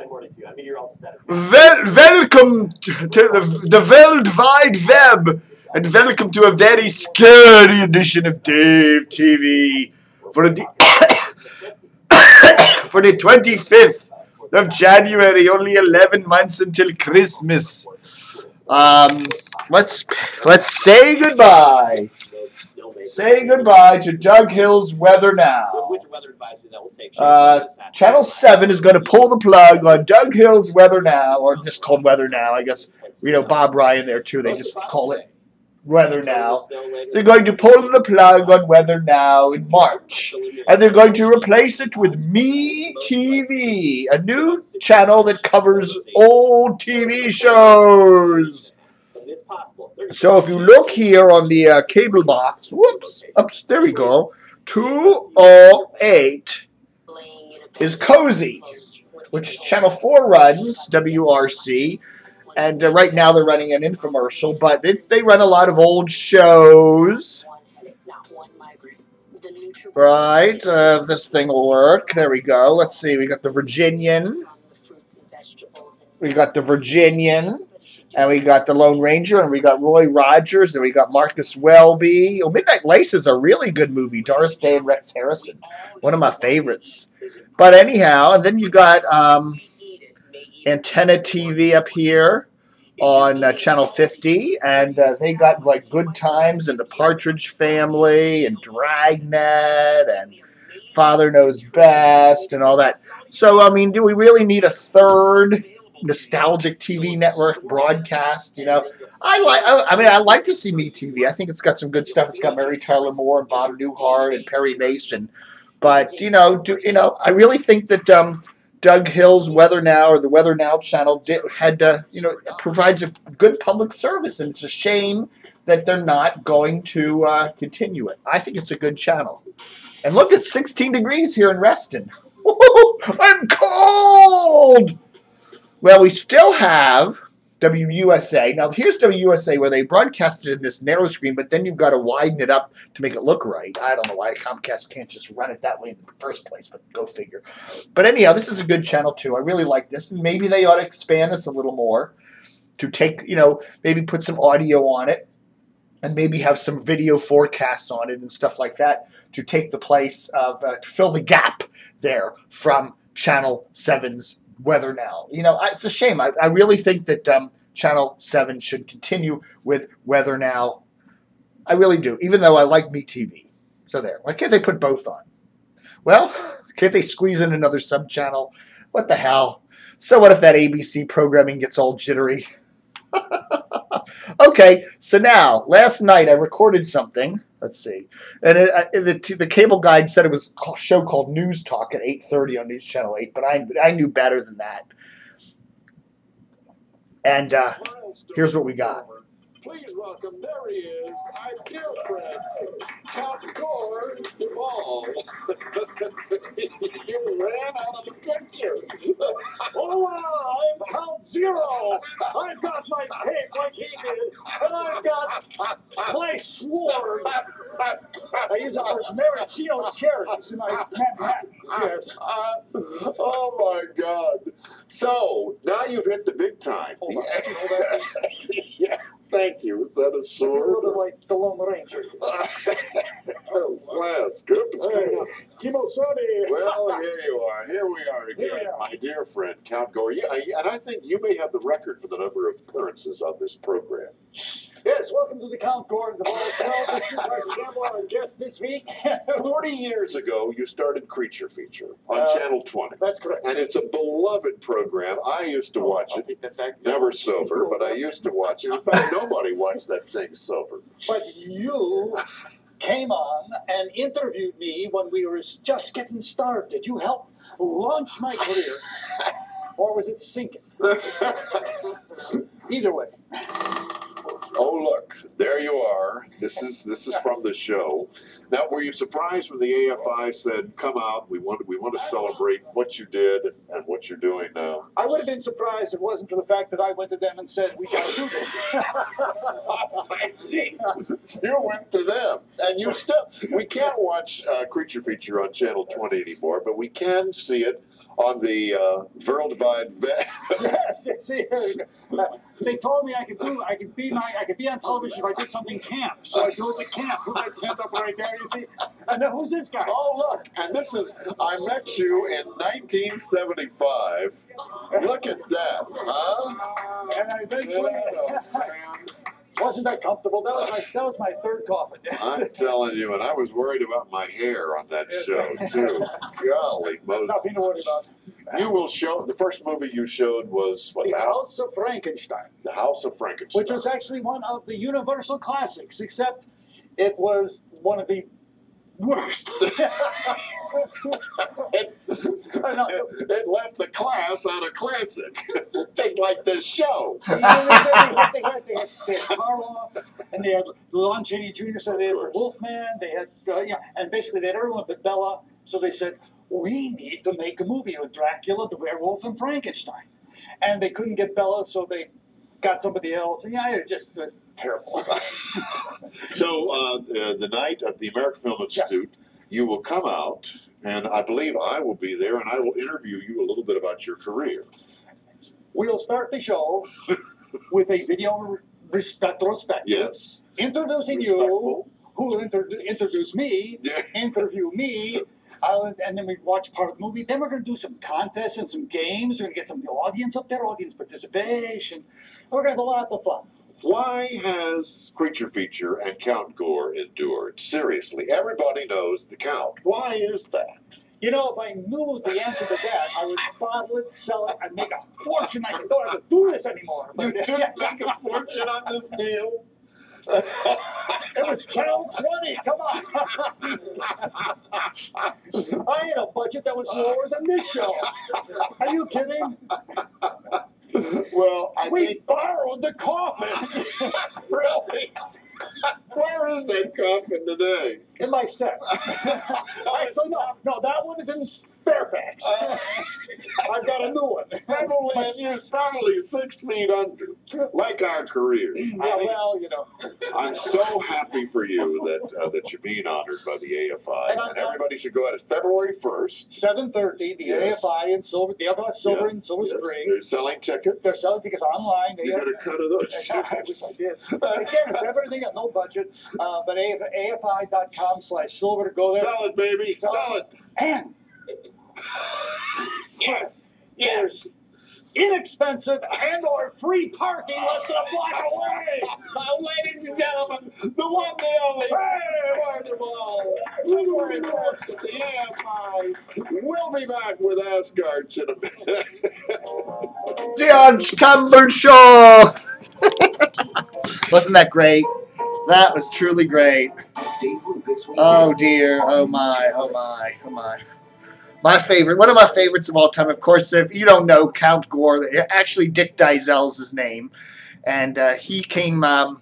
942. I mean, you're all set. Welcome to the World Wide Web, and welcome to a very scary edition of Dave TV for the for the 25th of January. Only 11 months until Christmas. Let's say goodbye. Say goodbye to Doug Hill's Weather Now. Channel 7 is going to pull the plug on Doug Hill's Weather Now, or just called Weather Now. I guess, Bob Ryan there too. They just call it Weather Now. They're going to pull the plug on Weather Now in March. And they're going to replace it with Me TV, a new channel that covers old TV shows. So if you look here on the cable box, whoops, there we go, 208 is Cozy, which Channel 4 runs, WRC, and right now they're running an infomercial, but they run a lot of old shows. Right, this thing will work. There we go. Let's see, we got the Virginian. And we got the Lone Ranger, and we got Roy Rogers, and we got Marcus Welby. Oh, Midnight Lace is a really good movie. Doris Day and Rex Harrison, one of my favorites. But anyhow, and then you got Antenna TV up here on Channel 50, and they got like Good Times and The Partridge Family and Dragnet and Father Knows Best and all that. So, I mean, do we really need a third nostalgic TV network broadcast? I like to see Me TV. I think it's got some good stuff. It's got Mary Tyler Moore and Bob Newhart and Perry Mason. But I really think that Doug Hill's Weather Now, or the Weather Now channel, provides a good public service, and it's a shame that they're not going to continue it. I think it's a good channel. And look, it's 16 degrees here in Reston. I'm cold. Well, we still have WUSA. Now, here's WUSA, where they broadcast it in this narrow screen, but then you've got to widen it up to make it look right. I don't know why Comcast can't just run it that way in the first place, but go figure. But anyhow, this is a good channel, too. I really like this, and maybe they ought to expand this a little more to take, maybe put some audio on it, and maybe have some video forecasts on it and stuff like that to take the place of, to fill the gap there from Channel 7's Weather Now. It's a shame. I really think that Channel 7 should continue with Weather Now. I really do, even though I like Me TV. So there. Why can't they put both on? Well, can't they squeeze in another sub-channel? What the hell? So what if that ABC programming gets all jittery? Okay, so now, last night I recorded something. Let's see. And the cable guide said it was a show called News Talk at 8:30 on News Channel 8, but I knew better than that. And here's what we got. Please welcome, there he is, our dear friend, Count Gore Duvall. You ran out of the picture. Oh, I'm Count Zero. I've got my cape like he did, and I've got my sword. I use our maraschino cherries in my Manhattan. Yes. Oh, my God. So, now you've hit the big time. Hold on. You know that? Yeah. Thank you. Is that a sword? Like the Lone Ranger. Oh, Flask. Hey, Kimo Sabe. Well, here you are. Here we are again, my dear friend, Count Gore. Yeah, and I think you may have the record for the number of appearances on this program. Yes, welcome to the Count Gore and the Ball Show. This is our Campbell, our guest this week. 40 years ago, you started Creature Feature on Channel 20. That's correct. And it's a beloved program. I used to watch it. Never sober, but I used to watch it. In fact, nobody watched that thing sober. But you came on and interviewed me when we were just getting started. You helped launch my career. Or was it sinking? Either way. Oh, look, there you are. This is from the show. Now, were you surprised when the AFI said, "Come out, we want to celebrate what you did and what you're doing now"? I would have been surprised if it wasn't for the fact that I went to them and said, "We got to do this." I see. You went to them, and we can't watch Creature Feature on Channel 20 anymore, but we can see it on the worldwide web. Yes, see, they told me I could be on television if I did something camp. So I go to camp. Put my tent up right there, you see. And then who's this guy? Oh, look, and this is, I met you in 1975. Look at that, huh? And I eventually, wasn't that comfortable? That was my third coffin. I'm telling you, and I was worried about my hair on that show, too. Golly, Moses. Nothing to worry about. You will show, the first movie you showed was, what, The House of Frankenstein. The House of Frankenstein. Which was actually one of the Universal classics, except it was one of the worst. It left the class on a classic, just like this show. They had Karloff, and they had Lon Chaney Jr. So they had the Wolfman. They had and basically they had everyone but Bella. So they said, we need to make a movie with Dracula, the werewolf, and Frankenstein. And they couldn't get Bella, so they got somebody else. And it was terrible. So the night at the American Film Institute, you will come out, and I believe I will be there, and I will interview you a little bit about your career. We'll start the show with a video retrospective. Yes. Introducing you, who will introduce me, interview me, and then we watch part of the movie. Then we're going to do some contests and some games. We're going to get some audience up there, audience participation. We're going to have a lot of fun. Why has Creature Feature and Count Gore endured? Seriously, everybody knows the Count. Why is that? You know, if I knew the answer to that, I would bottle it, sell it, and make a fortune. I don't have to do this anymore. You didn't make a fortune on this deal? It was Channel 20, come on. I had a budget that was lower than this show. Are you kidding? Well, we borrowed the coffin. Really? Where is that coffin today? In my set. Actually, no, that one is in Fairfax. I've got a new one. Probably 6 feet under, like our careers. Well, you know. I'm so happy for you that you're being honored by the AFI, and everybody should go out. It's February 1st. 7:30. The AFI in Silver, the other Silver in Silver Spring. They're selling tickets. They're selling tickets online. You got a cut of those tickets. I wish I did. Again, it's everything at no budget. But AFI.com/silver to go there. Sell it, baby. Sell it. And there's inexpensive and/or free parking less than a block away. Ladies and gentlemen, the one, the only, wonderful, February 1st at the AFI. We'll be back with Ask Arch in a minute. The Campbell Show. Wasn't that great? That was truly great. Oh dear. Oh my. Oh my. Oh my. My favorite, one of my favorites of all time, of course, if you don't know Count Gore, actually Dick Dyszel is his name, and he came to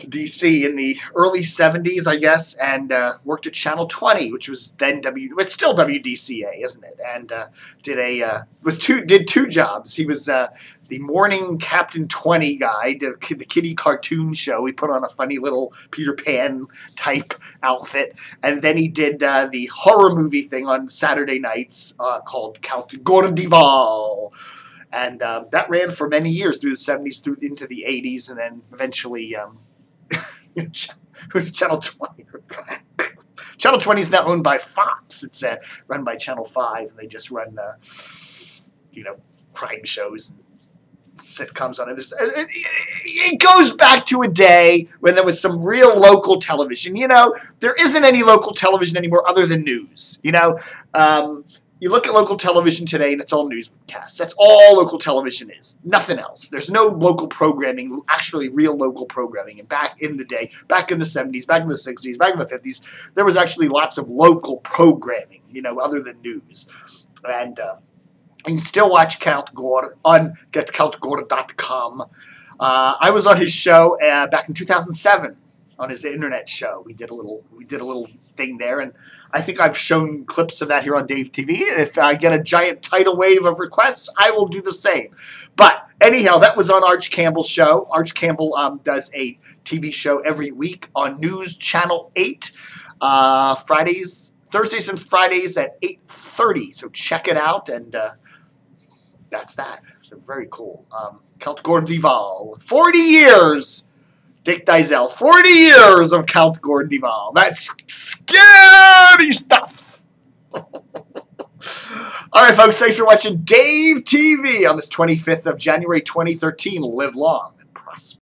D.C. in the early 70s, I guess, and worked at Channel 20, which was then it's still WDCA, isn't it? And did two jobs. He was the morning Captain 20 guy, the kiddie cartoon show. He put on a funny little Peter Pan type outfit, and then he did the horror movie thing on Saturday nights called Count Gore. And that ran for many years through the 70s, through into the 80s, and then eventually Channel 20. Channel 20 is now owned by Fox. It's run by Channel 5, and they just run, crime shows and sitcoms on it. It goes back to a day when there was some real local television. There isn't any local television anymore other than news. You look at local television today, and it's all newscasts. That's all local television is. Nothing else. There's no local programming, actually real local programming. And back in the day, back in the 70s, back in the 60s, back in the 50s, there was actually lots of local programming, other than news. And you can still watch Count Gore on getcountgore.com. I was on his show back in 2007 on his internet show. We did a little thing there, and I think I've shown clips of that here on Dave TV. And if I get a giant tidal wave of requests, I will do the same. But anyhow, that was on Arch Campbell's show. Arch Campbell does a TV show every week on News Channel 8, Fridays, Thursdays and Fridays at 8:30. So check it out, and that's that. So very cool. Count Gore 40 years. Dick Dyszel, 40 years of Count Gore. That's scary stuff. All right, folks, thanks for watching Dave TV on this 25th of January 2013. Live long and prosper.